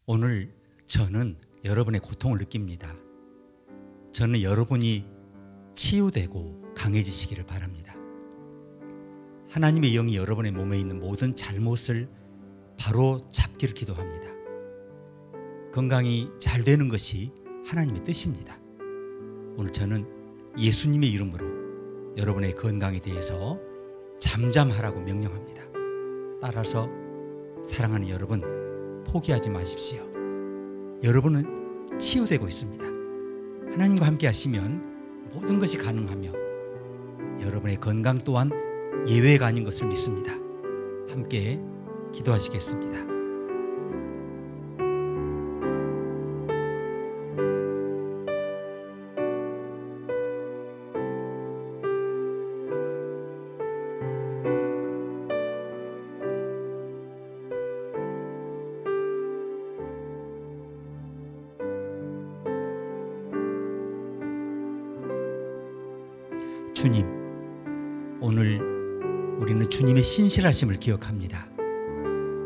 오늘 저는 여러분의 고통을 느낍니다. 저는 여러분이 치유되고 강해지시기를 바랍니다. 하나님의 영이 여러분의 몸에 있는 모든 잘못을 바로 잡기를 기도합니다. 건강이 잘 되는 것이 하나님의 뜻입니다. 오늘 저는 예수님의 이름으로 여러분의 건강에 대해서 잠잠하라고 명령합니다. 따라서 사랑하는 여러분, 포기하지 마십시오. 여러분은 치유되고 있습니다. 하나님과 함께 하시면 모든 것이 가능하며 여러분의 건강 또한 예외가 아닌 것을 믿습니다. 함께 기도하시겠습니다. 주님, 오늘 우리는 주님의 신실하심을 기억합니다.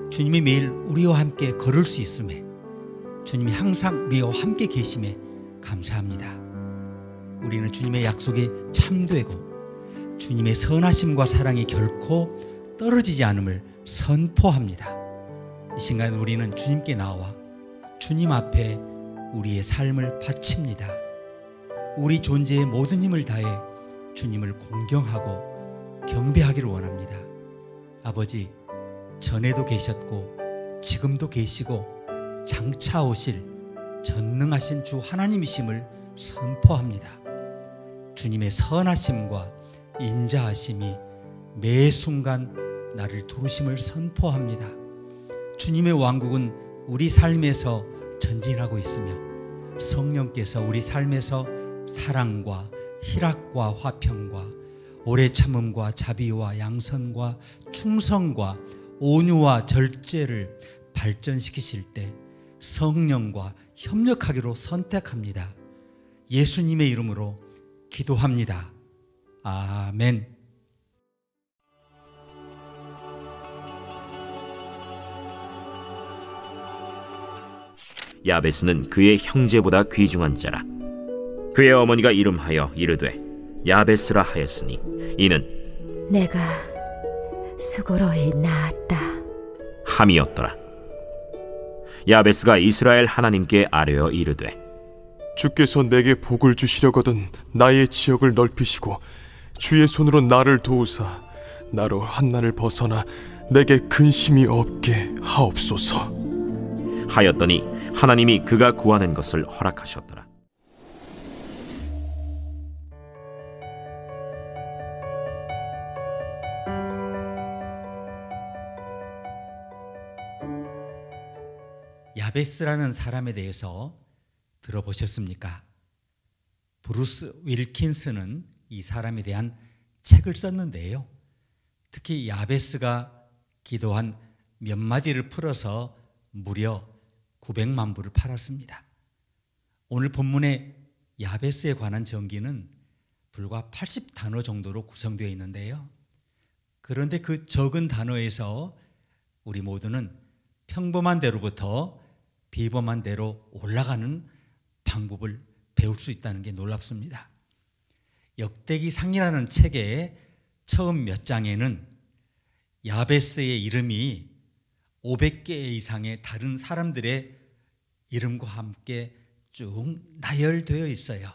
주님이 매일 우리와 함께 걸을 수 있음에, 주님이 항상 우리와 함께 계심에 감사합니다. 우리는 주님의 약속에 참되고 주님의 선하심과 사랑이 결코 떨어지지 않음을 선포합니다. 이 순간 우리는 주님께 나와 주님 앞에 우리의 삶을 바칩니다. 우리 존재의 모든 힘을 다해 주님을 공경하고 경배하기를 원합니다. 아버지, 전에도 계셨고 지금도 계시고 장차 오실 전능하신 주 하나님이심을 선포합니다. 주님의 선하심과 인자하심이 매 순간 나를 도우심을 선포합니다. 주님의 왕국은 우리 삶에서 전진하고 있으며 성령께서 우리 삶에서 사랑과 희락과 화평과 오래 참음과 자비와 양선과 충성과 온유와 절제를 발전시키실 때 성령과 협력하기로 선택합니다. 예수님의 이름으로 기도합니다. 아멘. 야베스는 그의 형제보다 귀중한 자라. 그의 어머니가 이름하여 이르되 야베스라 하였으니 이는 내가 수고로이 낳았다 함이었더라. 야베스가 이스라엘 하나님께 아뢰어 이르되 주께서 내게 복을 주시려거든 나의 지역을 넓히시고 주의 손으로 나를 도우사 나로 한난을 벗어나 내게 근심이 없게 하옵소서 하였더니 하나님이 그가 구하는 것을 허락하셨더라. 야베스라는 사람에 대해서 들어보셨습니까? 브루스 윌킨스는 이 사람에 대한 책을 썼는데요. 특히 야베스가 기도한 몇 마디를 풀어서 무려 900만 부를 팔았습니다. 오늘 본문의 야베스에 관한 전기는 불과 80단어 정도로 구성되어 있는데요. 그런데 그 적은 단어에서 우리 모두는 평범한 대로부터 비범한 대로 올라가는 방법을 배울 수 있다는 게 놀랍습니다. 역대기상이라는 책의 처음 몇 장에는 야베스의 이름이 500개 이상의 다른 사람들의 이름과 함께 쭉 나열되어 있어요.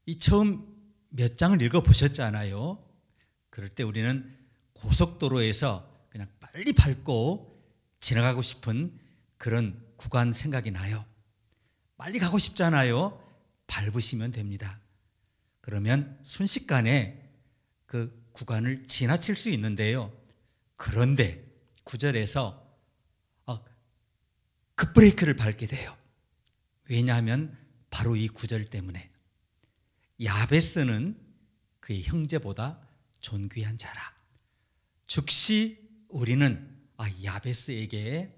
이 처음 몇 장을 읽어보셨잖아요. 그럴 때 우리는 고속도로에서 그냥 빨리 밟고 지나가고 싶은 그런 구간 생각이 나요. 빨리 가고 싶잖아요. 밟으시면 됩니다. 그러면 순식간에 그 구간을 지나칠 수 있는데요. 그런데 9절에서 급브레이크를 밟게 돼요. 왜냐하면 바로 이 9절 때문에 야베스는 그의 형제보다 존귀한 자라. 즉시 우리는 야베스에게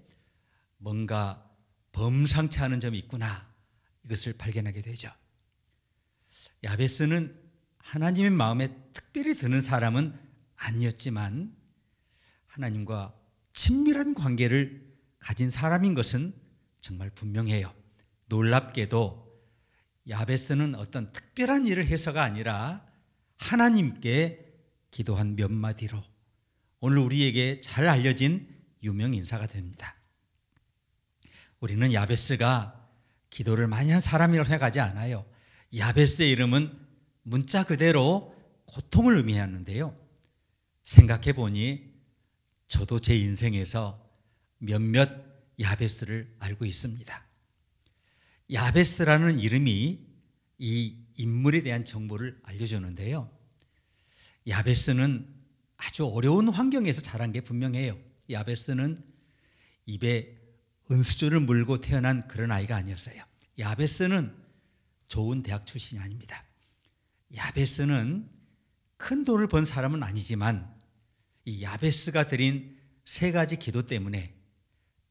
뭔가 범상치 않은 점이 있구나, 이것을 발견하게 되죠. 야베스는 하나님의 마음에 특별히 드는 사람은 아니었지만 하나님과 친밀한 관계를 가진 사람인 것은 정말 분명해요. 놀랍게도 야베스는 어떤 특별한 일을 해서가 아니라 하나님께 기도한 몇 마디로 오늘 우리에게 잘 알려진 유명 인사가 됩니다. 우리는 야베스가 기도를 많이 한 사람이라고 생각하지 않아요. 야베스의 이름은 문자 그대로 고통을 의미하는데요. 생각해 보니 저도 제 인생에서 몇몇 야베스를 알고 있습니다. 야베스라는 이름이 이 인물에 대한 정보를 알려주는데요. 야베스는 아주 어려운 환경에서 자란 게 분명해요. 야베스는 입에 은수저를 물고 태어난 그런 아이가 아니었어요. 야베스는 좋은 대학 출신이 아닙니다. 야베스는 큰 돈을 번 사람은 아니지만 이 야베스가 드린 3가지 기도 때문에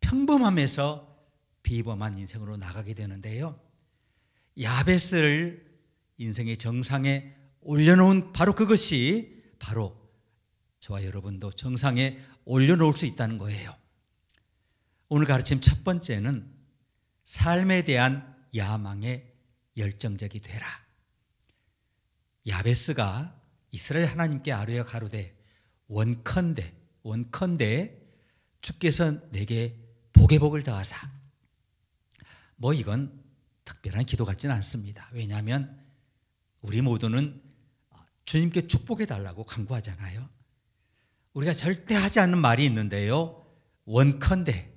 평범함에서 비범한 인생으로 나가게 되는데요. 야베스를 인생의 정상에 올려놓은 바로 그것이 바로 저와 여러분도 정상에 올려놓을 수 있다는 거예요. 오늘 가르침 첫 번째는 삶에 대한 야망에 열정적이 되라. 야베스가 이스라엘 하나님께 아뢰어 가로되 원컨대 주께서 내게 복의 복을 더하사. 이건 특별한 기도 같지는 않습니다. 왜냐하면 우리 모두는 주님께 축복해 달라고 간구하잖아요. 우리가 절대 하지 않는 말이 있는데요. 원컨대,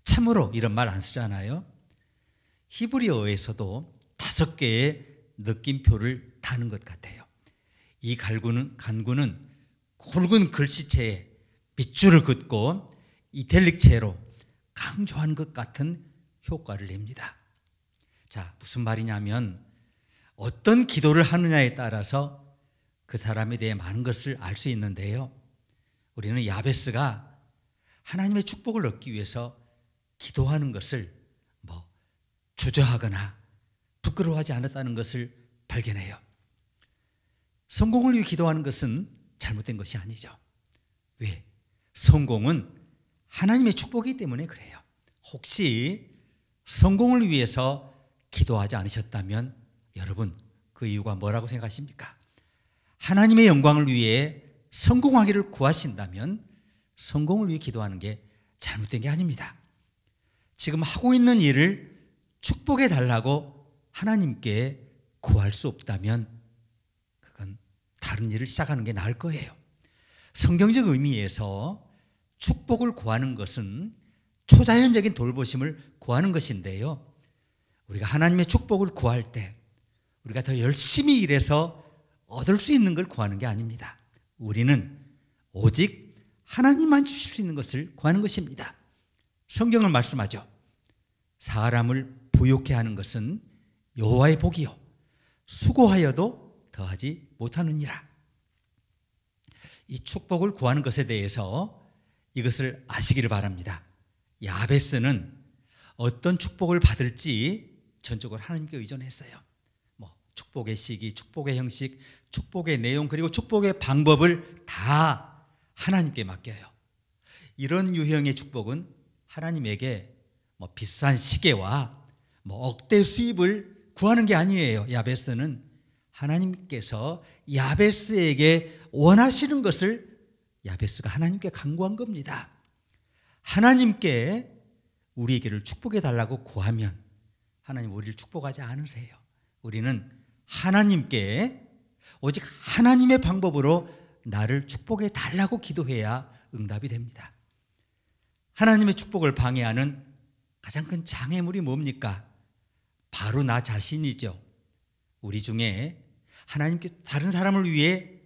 참으로 이런 말 안 쓰잖아요. 히브리어에서도 5개의 느낌표를 다는 것 같아요. 이 간구는 굵은 글씨체에 밑줄을 긋고 이탈릭체로 강조한 것 같은 효과를 냅니다. 자, 무슨 말이냐면 어떤 기도를 하느냐에 따라서 그 사람에 대해 많은 것을 알 수 있는데요. 우리는 야베스가 하나님의 축복을 얻기 위해서 기도하는 것을 주저하거나 부끄러워하지 않았다는 것을 발견해요. 성공을 위해 기도하는 것은 잘못된 것이 아니죠. 왜? 성공은 하나님의 축복이기 때문에 그래요. 혹시 성공을 위해서 기도하지 않으셨다면 여러분 그 이유가 뭐라고 생각하십니까? 하나님의 영광을 위해 성공하기를 구하신다면 성공을 위해 기도하는 게 잘못된 게 아닙니다. 지금 하고 있는 일을 축복해 달라고 하나님께 구할 수 없다면 그건 다른 일을 시작하는 게 나을 거예요. 성경적 의미에서 축복을 구하는 것은 초자연적인 돌보심을 구하는 것인데요. 우리가 하나님의 축복을 구할 때 우리가 더 열심히 일해서 얻을 수 있는 걸 구하는 게 아닙니다. 우리는 오직 하나님만 주실 수 있는 것을 구하는 것입니다. 성경은 말씀하죠. 사람을 부욕해 하는 것은 여호와의 복이요 수고하여도 더하지 못하느니라. 이 축복을 구하는 것에 대해서 이것을 아시기를 바랍니다. 야베스는 어떤 축복을 받을지 전적으로 하나님께 의존했어요. 축복의 시기, 축복의 형식, 축복의 내용, 그리고 축복의 방법을 다 하나님께 맡겨요. 이런 유형의 축복은 하나님에게 비싼 시계와 억대 수입을 구하는 게 아니에요. 야베스는 하나님께서 야베스에게 원하시는 것을 야베스가 하나님께 간구한 겁니다. 하나님께 우리에게를 축복해 달라고 구하면 하나님 우리를 축복하지 않으세요. 우리는 하나님께 오직 하나님의 방법으로 나를 축복해 달라고 기도해야 응답이 됩니다. 하나님의 축복을 방해하는 가장 큰 장애물이 뭡니까? 바로 나 자신이죠. 우리 중에 하나님께 다른 사람을 위해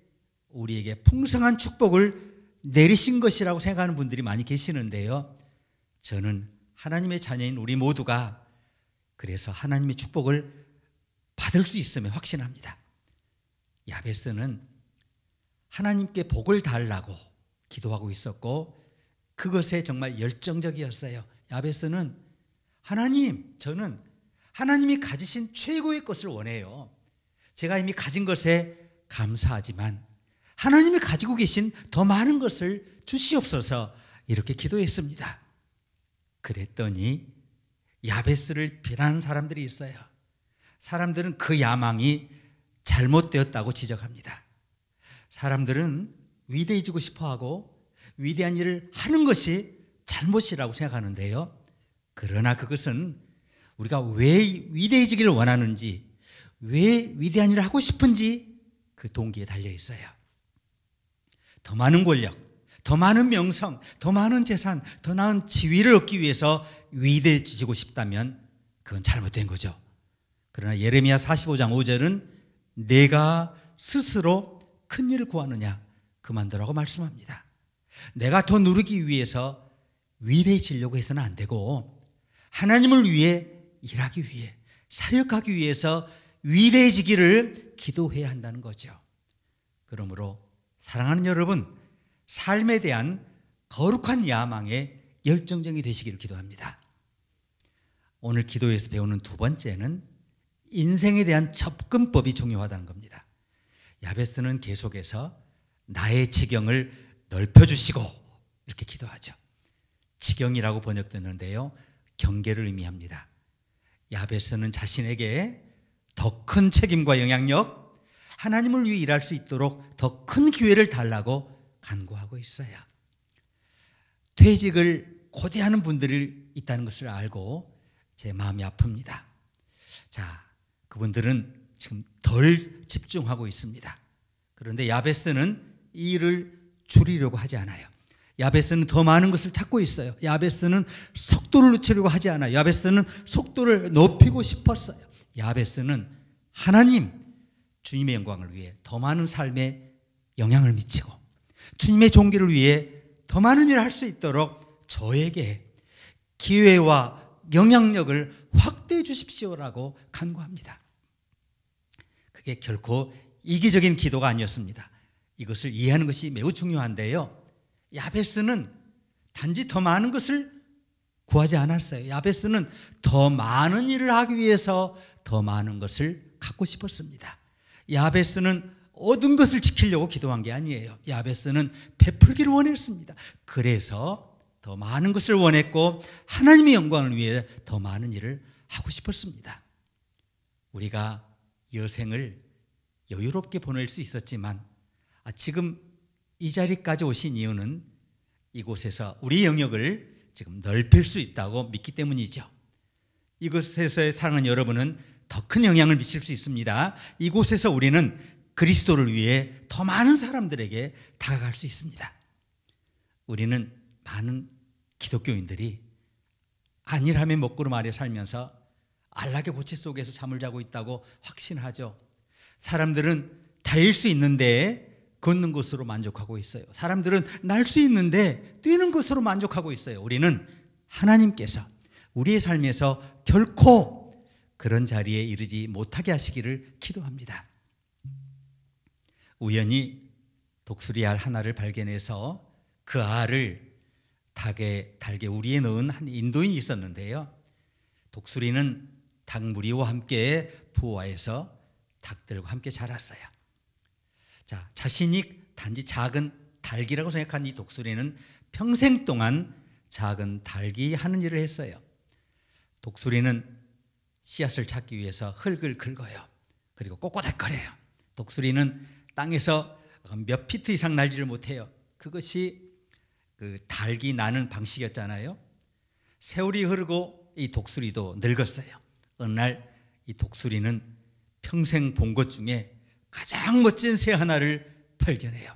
우리에게 풍성한 축복을 내리신 것이라고 생각하는 분들이 많이 계시는데요. 저는 하나님의 자녀인 우리 모두가 그래서 하나님의 축복을 받을 수 있음에 확신합니다. 야베스는 하나님께 복을 달라고 기도하고 있었고 그것에 정말 열정적이었어요. 야베스는 저는 하나님이 가지신 최고의 것을 원해요. 제가 이미 가진 것에 감사하지만 하나님이 가지고 계신 더 많은 것을 주시옵소서 이렇게 기도했습니다. 그랬더니 야베스를 비난하는 사람들이 있어요. 사람들은 그 야망이 잘못되었다고 지적합니다. 사람들은 위대해지고 싶어하고 위대한 일을 하는 것이 잘못이라고 생각하는데요. 그러나 그것은 우리가 왜 위대해지기를 원하는지, 왜 위대한 일을 하고 싶은지 그 동기에 달려 있어요. 더 많은 권력, 더 많은 명성, 더 많은 재산, 더 나은 지위를 얻기 위해서 위대해지고 싶다면 그건 잘못된 거죠. 그러나 예레미야 45장 5절은 내가 스스로 큰 일을 구하느냐 그만두라고 말씀합니다. 내가 더 누리기 위해서 위대해지려고 해서는 안 되고 하나님을 위해 일하기 위해 사역하기 위해서 위대해지기를 기도해야 한다는 거죠. 그러므로 사랑하는 여러분, 삶에 대한 거룩한 야망에 열정적이 되시기를 기도합니다. 오늘 기도에서 배우는 두 번째는 인생에 대한 접근법이 중요하다는 겁니다. 야베스는 계속해서 나의 지경을 넓혀주시고 이렇게 기도하죠. 지경이라고 번역되는데요, 경계를 의미합니다. 야베스는 자신에게 더 큰 책임과 영향력, 하나님을 위해 일할 수 있도록 더 큰 기회를 달라고 간구하고 있어요. 퇴직을 고대하는 분들이 있다는 것을 알고 제 마음이 아픕니다. 자, 그분들은 지금 덜 집중하고 있습니다. 그런데 야베스는 이 일을 줄이려고 하지 않아요. 야베스는 더 많은 것을 찾고 있어요. 야베스는 속도를 늦추려고 하지 않아요. 야베스는 속도를 높이고 싶었어요. 야베스는 하나님, 주님의 영광을 위해 더 많은 삶에 영향을 미치고 주님의 종기를 위해 더 많은 일을 할 수 있도록 저에게 기회와 영향력을 확대해 주십시오라고 간구합니다. 그게 결코 이기적인 기도가 아니었습니다. 이것을 이해하는 것이 매우 중요한데요, 야베스는 단지 더 많은 것을 구하지 않았어요. 야베스는 더 많은 일을 하기 위해서 더 많은 것을 갖고 싶었습니다. 야베스는 얻은 것을 지키려고 기도한 게 아니에요. 야베스는 베풀기를 원했습니다. 그래서 더 많은 것을 원했고 하나님의 영광을 위해 더 많은 일을 하고 싶었습니다. 우리가 여생을 여유롭게 보낼 수 있었지만 지금 이 자리까지 오신 이유는 이곳에서 우리 영역을 지금 넓힐 수 있다고 믿기 때문이죠. 이곳에서의 사랑하는 여러분은 더 큰 영향을 미칠 수 있습니다. 이곳에서 우리는 그리스도를 위해 더 많은 사람들에게 다가갈 수 있습니다. 우리는 많은 기독교인들이 안일함의 먹구름 아래 살면서 안락의 고치 속에서 잠을 자고 있다고 확신하죠. 사람들은 달릴 수 있는데 걷는 것으로 만족하고 있어요. 사람들은 날 수 있는데 뛰는 것으로 만족하고 있어요. 우리는 하나님께서 우리의 삶에서 결코 그런 자리에 이르지 못하게 하시기를 기도합니다. 우연히 독수리 알 하나를 발견해서 그 알을 달개 우리에 넣은 한 인도인이 있었는데요, 독수리는 닭무리와 함께 부화해서 닭들과 함께 자랐어요. 자, 자신이 단지 작은 닭이라고 생각한 이 독수리는 평생 동안 작은 닭이 하는 일을 했어요. 독수리는 씨앗을 찾기 위해서 흙을 긁어요. 그리고 꼬꼬닥거려요. 독수리는 땅에서 몇 피트 이상 날지를 못해요. 그것이 그 닭이 나는 방식이었잖아요. 세월이 흐르고 이 독수리도 늙었어요. 어느 날 이 독수리는 평생 본 것 중에 가장 멋진 새 하나를 발견해요.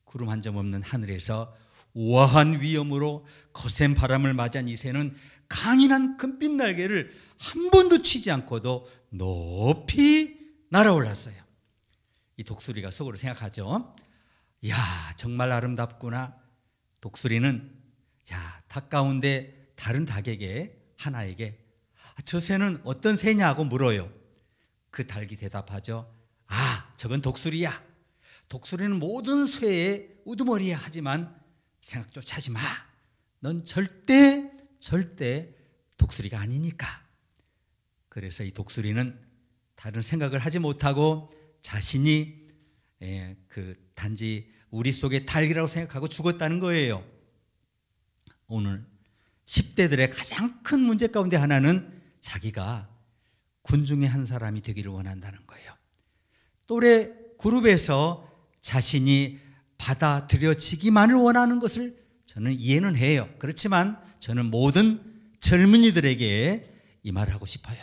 구름 한 점 없는 하늘에서 우아한 위엄으로 거센 바람을 맞이한 이 새는 강인한 금빛 날개를 한 번도 치지 않고도 높이 날아올랐어요. 이 독수리가 속으로 생각하죠. 야, 정말 아름답구나. 독수리는 닭 가운데 다른 닭에게 하나에게 저 새는 어떤 새냐고 물어요. 그 닭이 대답하죠. 저건 독수리야. 독수리는 모든 새의 우두머리야. 하지만 생각조차 하지 마. 넌 절대 독수리가 아니니까. 그래서 이 독수리는 다른 생각을 하지 못하고 자신이 단지 우리 속의 닭이라고 생각하고 죽었다는 거예요. 오늘 10대들의 가장 큰 문제 가운데 하나는 자기가 군 중에 한 사람이 되기를 원한다는 거예요. 또래 그룹에서 자신이 받아들여지기만을 원하는 것을 저는 이해는 해요. 그렇지만 저는 모든 젊은이들에게 이 말을 하고 싶어요.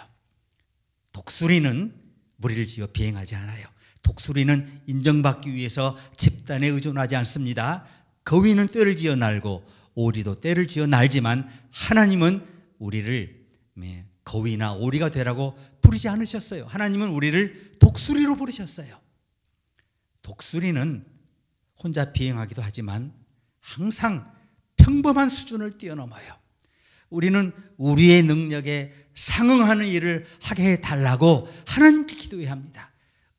독수리는 무리를 지어 비행하지 않아요. 독수리는 인정받기 위해서 집단에 의존하지 않습니다. 거위는 떼를 지어 날고 오리도 떼를 지어 날지만 하나님은 우리를 거위나 오리가 되라고 부르지 않으셨어요. 하나님은 우리를 독수리로 부르셨어요. 독수리는 혼자 비행하기도 하지만 항상 평범한 수준을 뛰어넘어요. 우리는 우리의 능력에 상응하는 일을 하게 해달라고 하나님께 기도해야 합니다.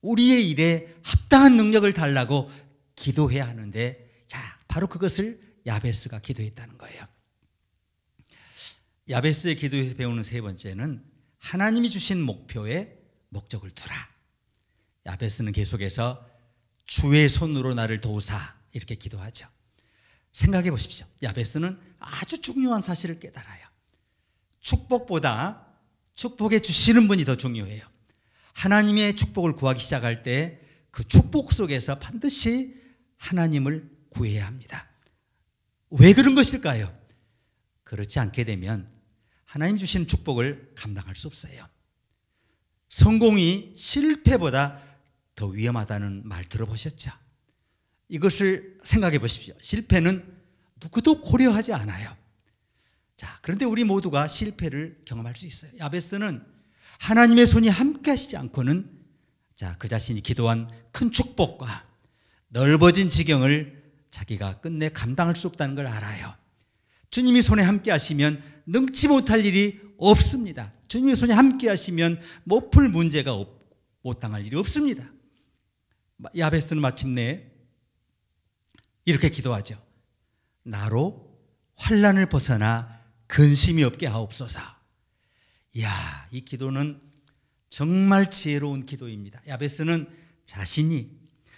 우리의 일에 합당한 능력을 달라고 기도해야 하는데, 자, 바로 그것을 야베스가 기도했다는 거예요. 야베스의 기도에서 배우는 세 번째는 하나님이 주신 목표에 목적을 두라. 야베스는 계속해서 주의 손으로 나를 도우사 이렇게 기도하죠. 생각해 보십시오. 야베스는 아주 중요한 사실을 깨달아요. 축복보다 축복해 주시는 분이 더 중요해요. 하나님의 축복을 구하기 시작할 때 그 축복 속에서 반드시 하나님을 구해야 합니다. 왜 그런 것일까요? 그렇지 않게 되면 하나님 주신 축복을 감당할 수 없어요. 성공이 실패보다 더 위험하다는 말 들어보셨죠? 이것을 생각해 보십시오. 실패는 누구도 고려하지 않아요. 자, 그런데 우리 모두가 실패를 경험할 수 있어요. 야베스는 하나님의 손이 함께 하시지 않고는 그 자신이 기도한 큰 축복과 넓어진 지경을 자기가 끝내 감당할 수 없다는 걸 알아요. 주님이 손에 함께 하시면 능치 못할 일이 없습니다. 주님의 손이 함께 하시면 못 풀 문제가 못 당할 일이 없습니다. 야베스는 마침내 이렇게 기도하죠. 나로 환난을 벗어나 근심이 없게 하옵소서. 이야, 이 기도는 정말 지혜로운 기도입니다. 야베스는 자신이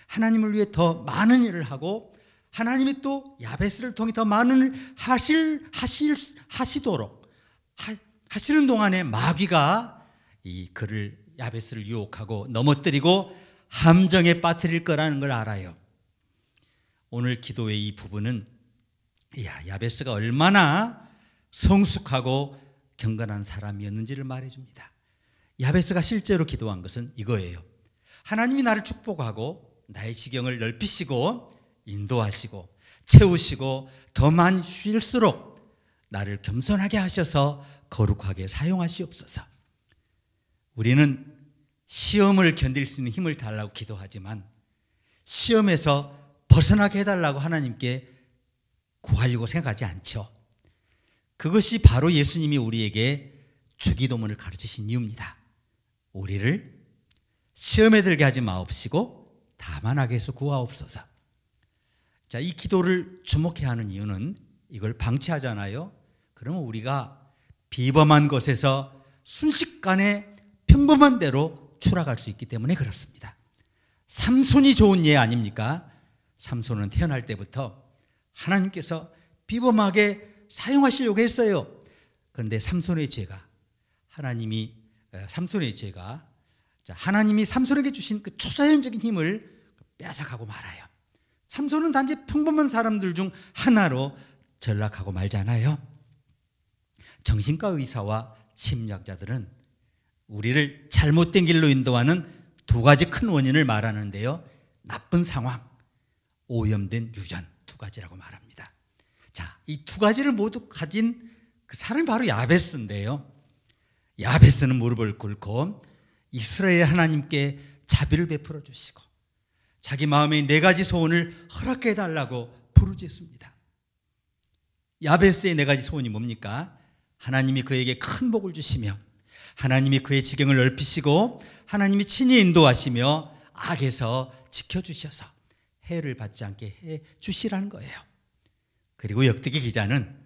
하나님을 위해 더 많은 일을 하고 하나님이 또 야베스를 통해 더 많은 일을 하시도록 하시는 동안에 마귀가 이 그를 야베스를 유혹하고 넘어뜨리고 함정에 빠뜨릴 거라는 걸 알아요. 오늘 기도의 이 부분은 야베스가 얼마나 성숙하고 경건한 사람이었는지를 말해줍니다. 야베스가 실제로 기도한 것은 이거예요. 하나님이 나를 축복하고 나의 지경을 넓히시고 인도하시고 채우시고 더 많이 주실수록 나를 겸손하게 하셔서 거룩하게 사용하시옵소서. 우리는 시험을 견딜 수 있는 힘을 달라고 기도하지만 시험에서 벗어나게 해달라고 하나님께 구하려고 생각하지 않죠. 그것이 바로 예수님이 우리에게 주기도문을 가르치신 이유입니다. 우리를 시험에 들게 하지 마옵시고 다만 악에서 구하옵소서. 자, 이 기도를 주목해야 하는 이유는 이걸 방치하잖아요. 그러면 우리가 비범한 것에서 순식간에 평범한 대로 추락할 수 있기 때문에 그렇습니다. 삼손이 좋은 예 아닙니까? 삼손은 태어날 때부터 하나님께서 비범하게 사용하시려고 했어요. 그런데 삼손의 죄가 하나님이 삼손에게 주신 그 초자연적인 힘을 뺏어가고 말아요. 삼손은 단지 평범한 사람들 중 하나로 전락하고 말잖아요. 정신과 의사와 심리학자들은 우리를 잘못된 길로 인도하는 두 가지 큰 원인을 말하는데요. 나쁜 상황, 오염된 유전, 두 가지라고 말합니다. 자, 이 두 가지를 모두 가진 그 사람이 바로 야베스인데요. 야베스는 무릎을 꿇고 이스라엘 하나님께 자비를 베풀어 주시고 자기 마음의 네 가지 소원을 허락해 달라고 부르짖습니다. 야베스의 네 가지 소원이 뭡니까? 하나님이 그에게 큰 복을 주시며 하나님이 그의 지경을 넓히시고 하나님이 친히 인도하시며 악에서 지켜주셔서 해를 받지 않게 해 주시라는 거예요. 그리고 역대기 기자는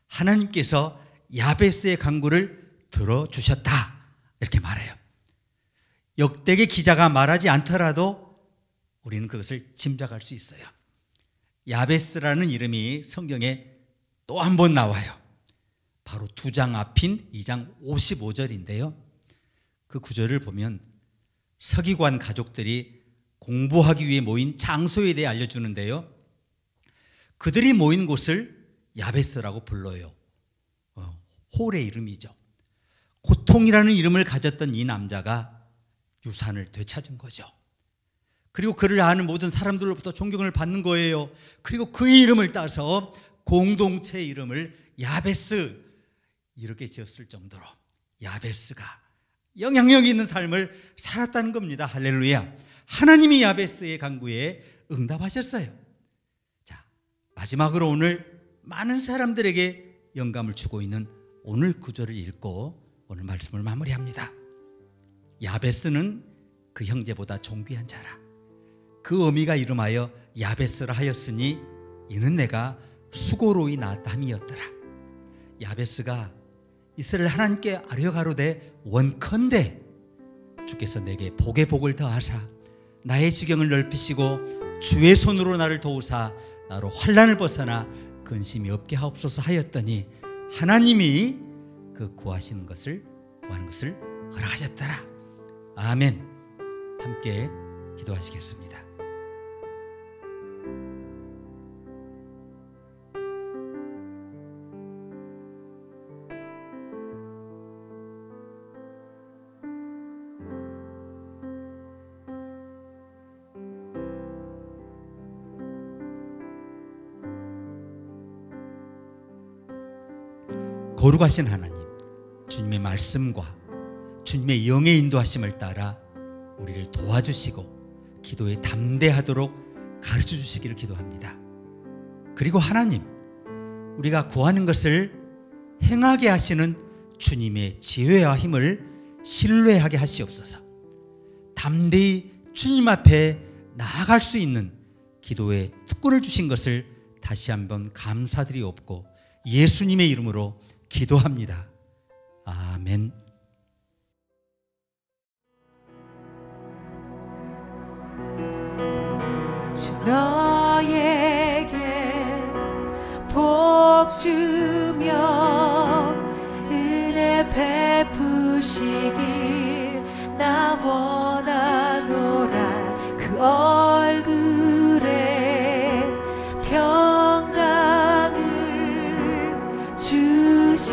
하나님께서 야베스의 간구를 들어주셨다 이렇게 말해요. 역대기 기자가 말하지 않더라도 우리는 그것을 짐작할 수 있어요. 야베스라는 이름이 성경에 또 한 번 나와요. 바로 두 장 앞인 2장 55절인데요. 그 구절을 보면 서기관 가족들이 공부하기 위해 모인 장소에 대해 알려주는데요. 그들이 모인 곳을 야베스라고 불러요. 홀의 이름이죠. 고통이라는 이름을 가졌던 이 남자가 유산을 되찾은 거죠. 그리고 그를 아는 모든 사람들로부터 존경을 받는 거예요. 그리고 그의 이름을 따서 공동체의 이름을 야베스 이렇게 지었을 정도로 야베스가 영향력 있는 삶을 살았다는 겁니다. 할렐루야. 하나님이 야베스의 간구에 응답하셨어요. 자, 마지막으로 오늘 많은 사람들에게 영감을 주고 있는 오늘 구절을 읽고 오늘 말씀을 마무리합니다. 야베스는 그 형제보다 존귀한 자라. 그 어미가 이름하여 야베스라 하였으니 이는 내가 수고로이 낳았다 함이었더라. 야베스가 이스라엘 하나님께 아뢰어 가로되 원컨대 주께서 내게 복의 복을 더하사 나의 지경을 넓히시고 주의 손으로 나를 도우사 나로 환난을 벗어나 근심이 없게 하옵소서 하였더니 하나님이 그 구하는 것을 허락하셨더라. 아멘. 함께 기도하시겠습니다. 거룩하신 하나님, 주님의 말씀과 주님의 영의 인도하심을 따라 우리를 도와주시고 기도에 담대하도록 가르쳐 주시기를 기도합니다. 그리고 하나님, 우리가 구하는 것을 행하게 하시는 주님의 지혜와 힘을 신뢰하게 하시옵소서. 담대히 주님 앞에 나아갈 수 있는 기도의 특권을 주신 것을 다시 한번 감사드리옵고 예수님의 이름으로 기도합니다. 아멘. 주 너에게 복 주며 은혜 베푸시길 나 원하노라. 그 얼굴에 평강을 주시기를.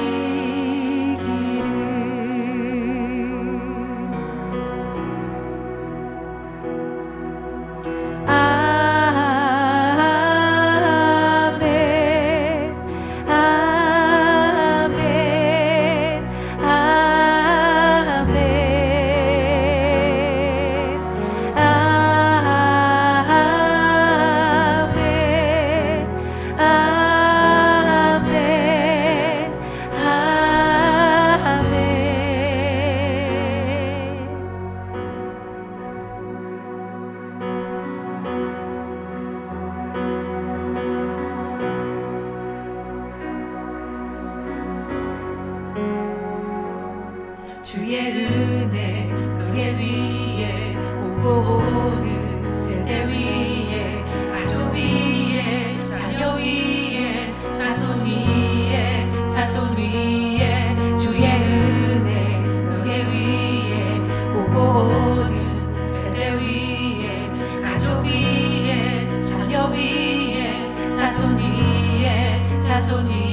주의 은혜 너의 위에 오고 오는 세대 위에 가족 위에 자녀 위에 자손 위에 자손 위에 주의 은혜 너의 위에 오고 오는 세대 위에 가족 위에 자녀 위에 자손 위에 자손 위에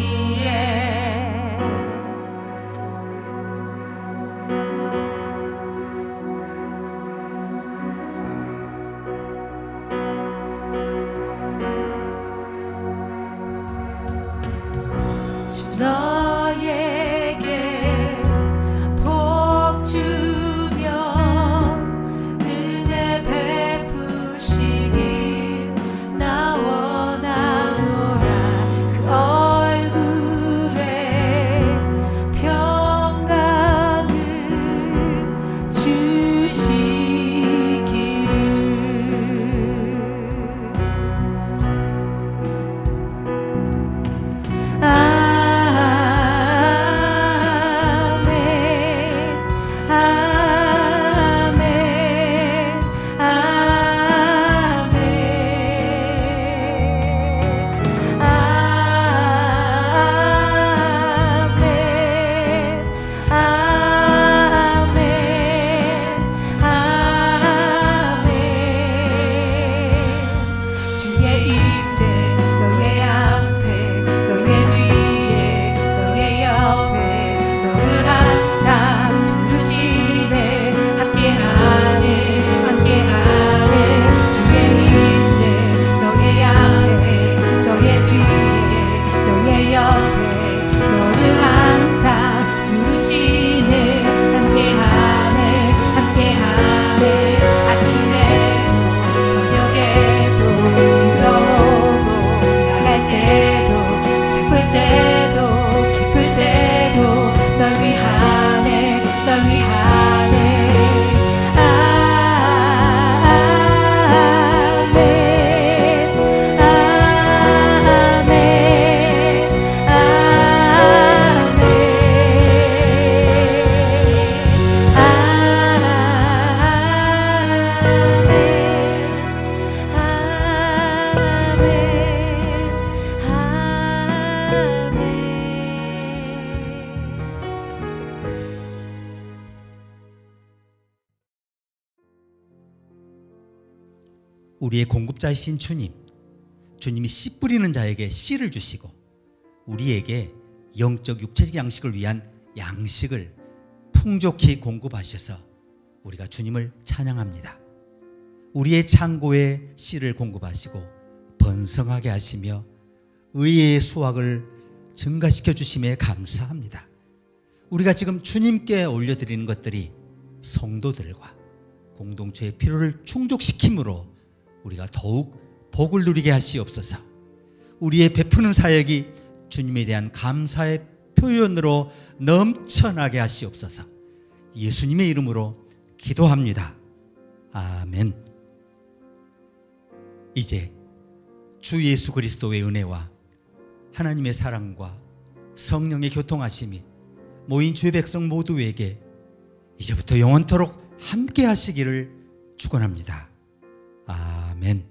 너에게 복 주며 은혜 베푸시길 나 원하노라. 그 우리의 공급자이신 주님, 주님이 씨 뿌리는 자에게 씨를 주시고 우리에게 영적 육체적 양식을 위한 양식을 풍족히 공급하셔서 우리가 주님을 찬양합니다. 우리의 창고에 씨를 공급하시고 번성하게 하시며 의의 수확을 증가시켜 주심에 감사합니다. 우리가 지금 주님께 올려드리는 것들이 성도들과 공동체의 필요를 충족시킴으로 우리가 더욱 복을 누리게 하시옵소서. 우리의 베푸는 사역이 주님에 대한 감사의 표현으로 넘쳐나게 하시옵소서. 예수님의 이름으로 기도합니다. 아멘. 이제 주 예수 그리스도의 은혜와 하나님의 사랑과 성령의 교통하심이 모인 주의 백성 모두에게 이제부터 영원토록 함께 하시기를 축원합니다. 아멘.